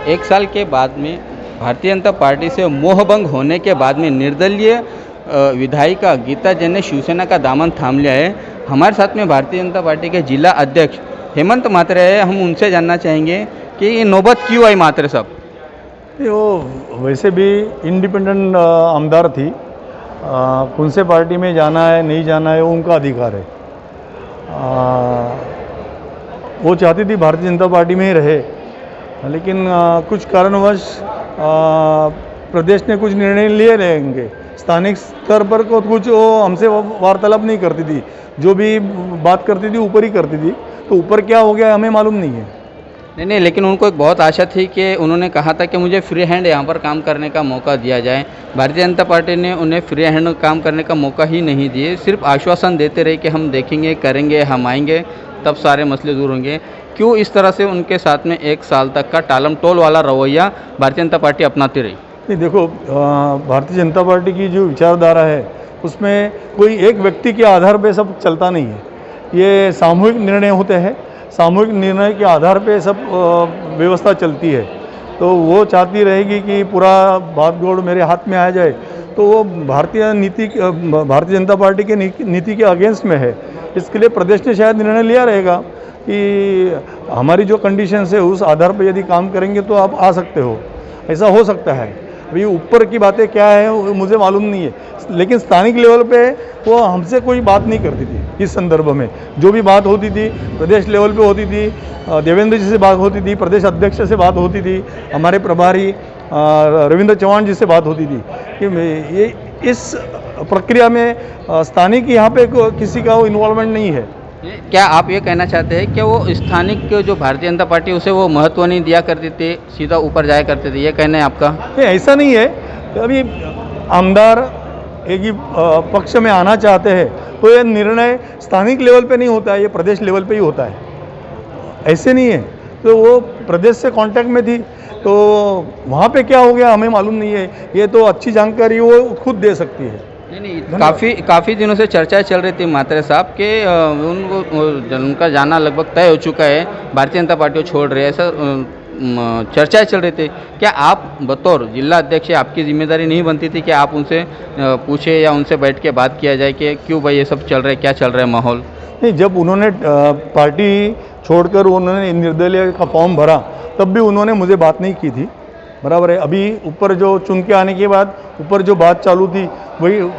एक साल के बाद में भारतीय जनता पार्टी से मोहभंग होने के बाद में निर्दलीय विधायिका गीता जैन ने शिवसेना का दामन थाम लिया है। हमारे साथ में भारतीय जनता पार्टी के जिला अध्यक्ष हेमंत म्हात्रे है। हम उनसे जानना चाहेंगे कि ये नौबत क्यों आई म्हात्रे साहब? वो वैसे भी इंडिपेंडेंट आमदार थी, कौन से पार्टी में जाना है नहीं जाना है वो उनका अधिकार है। वो चाहती थी भारतीय जनता पार्टी में ही रहे, लेकिन कुछ कारणवश प्रदेश ने कुछ निर्णय लिए रहेंगे। स्थानिक स्तर पर को कुछ वो हमसे वार्तालाप नहीं करती थी, जो भी बात करती थी ऊपर ही करती थी, तो ऊपर क्या हो गया हमें मालूम नहीं है। नहीं, लेकिन उनको एक बहुत आशा थी कि उन्होंने कहा था कि मुझे फ्री हैंड यहाँ पर काम करने का मौका दिया जाए। भारतीय जनता पार्टी ने उन्हें फ्री हैंड काम करने का मौका ही नहीं दिए, सिर्फ आश्वासन देते रहे कि हम देखेंगे, करेंगे, हम आएंगे, तब सारे मसले दूर होंगे। क्यों इस तरह से उनके साथ में एक साल तक का टालम टोल वाला रवैया भारतीय जनता पार्टी अपनाती रही? नहीं, देखो, भारतीय जनता पार्टी की जो विचारधारा है उसमें कोई एक व्यक्ति के आधार पे सब चलता नहीं है। ये सामूहिक निर्णय होते हैं, सामूहिक निर्णय के आधार पे सब व्यवस्था चलती है। तो वो चाहती रहेगी कि पूरा बागडोर मेरे हाथ में आ जाए, तो वो भारतीय जनता पार्टी के नीति के अगेंस्ट में है। इसके लिए प्रदेश ने शायद निर्णय लिया रहेगा कि हमारी जो कंडीशंस है उस आधार पर यदि काम करेंगे तो आप आ सकते हो, ऐसा हो सकता है। अभी ऊपर की बातें क्या है मुझे मालूम नहीं है, लेकिन स्थानिक लेवल पे वो हमसे कोई बात नहीं करती थी। इस संदर्भ में जो भी बात होती थी प्रदेश लेवल पे होती थी, देवेंद्र जी से बात होती थी, प्रदेश अध्यक्ष से बात होती थी, हमारे प्रभारी रविंद्र चौहान जी से बात होती थी कि ये इस प्रक्रिया में स्थानिक यहाँ पे किसी का इन्वॉल्वमेंट नहीं है। क्या आप ये कहना चाहते हैं कि वो स्थानिक जो भारतीय जनता पार्टी उसे वो महत्व नहीं दिया करती थी, सीधा ऊपर जाया करते थे, ये कहना है आपका? ऐसा नहीं है। अभी आमदार एक ही पक्ष में आना चाहते हैं तो ये निर्णय स्थानिक लेवल पे नहीं होता है, ये प्रदेश लेवल पे ही होता है, ऐसे नहीं है। तो वो प्रदेश से कांटेक्ट में थी, तो वहाँ पे क्या हो गया हमें मालूम नहीं है। ये तो अच्छी जानकारी वो खुद दे सकती है। नहीं, काफ़ी दिनों से चर्चा चल रही थी म्हात्रे साहब के उनका जाना लगभग तय हो चुका है, भारतीय जनता पार्टी को छोड़ रहे हैं, ऐसा चर्चाएं चल रही थी। क्या आप बतौर जिला अध्यक्ष आपकी जिम्मेदारी नहीं बनती थी कि आप उनसे पूछे या उनसे बैठ के बात किया जाए कि क्यों भाई ये सब चल रहा है, क्या चल रहा है माहौल? नहीं, जब उन्होंने पार्टी छोड़कर उन्होंने निर्दलीय का फॉर्म भरा तब भी उन्होंने मुझे बात नहीं की थी, बराबर है। अभी ऊपर जो चुन के आने के बाद ऊपर जो बात चालू थी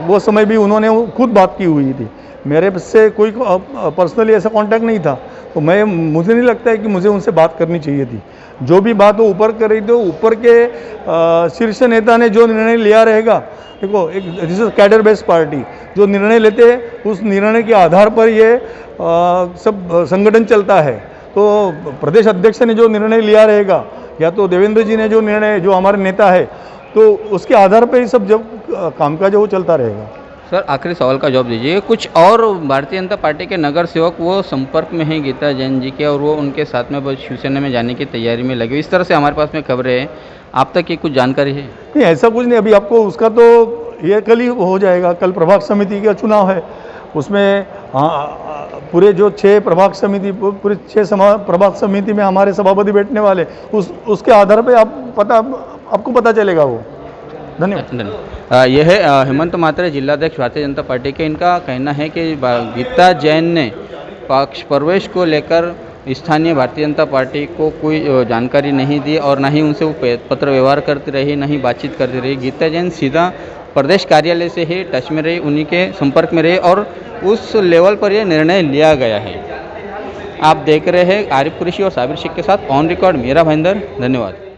वो समय भी उन्होंने खुद बात की हुई थी। मेरे से कोई पर्सनली ऐसा कांटेक्ट नहीं था, तो मुझे नहीं लगता है कि मुझे उनसे बात करनी चाहिए थी। जो भी बात वो ऊपर कर रही थी, ऊपर के शीर्ष नेता ने जो निर्णय लिया रहेगा। देखो, एक this is cadre based party, जो निर्णय लेते हैं उस निर्णय के आधार पर ये सब संगठन चलता है। तो प्रदेश अध्यक्ष ने जो निर्णय लिया रहेगा या तो देवेंद्र जी ने जो निर्णय, जो हमारे नेता है, तो उसके आधार पर ही सब जब कामकाज वो चलता रहेगा। सर, आखिरी सवाल का जवाब दीजिए। कुछ और भारतीय जनता पार्टी के नगर सेवक वो संपर्क में हैं गीता जैन जी के, और वो उनके साथ में शिवसेना में जाने की तैयारी में लगे, इस तरह से हमारे पास में खबरें हैं। आप तक की कुछ जानकारी है? नहीं, ऐसा कुछ नहीं। अभी आपको उसका तो ये कल ही हो जाएगा। कल प्रभाग समिति का चुनाव है, उसमें पूरे जो 6 प्रभाग समिति, पूरे 6 प्रभाग समिति में हमारे सभापति बैठने वाले, उसके आधार पे आपको पता चलेगा वो। धन्यवाद। यह है हेमंत म्हात्रे, जिलाध्यक्ष भारतीय जनता पार्टी के। इनका कहना है कि गीता जैन ने पक्ष प्रवेश को लेकर स्थानीय भारतीय जनता पार्टी को कोई जानकारी नहीं दी और ना ही उनसे वो पत्र व्यवहार करती रही, ना ही बातचीत करती रही। गीता जैन सीधा प्रदेश कार्यालय से ही टच में रही, उन्हीं के संपर्क में रही और उस लेवल पर यह निर्णय लिया गया है। आप देख रहे हैं आरिफ कुरैशी और साबिर शेख के साथ ऑन रिकॉर्ड मेरा भाईंदर। धन्यवाद।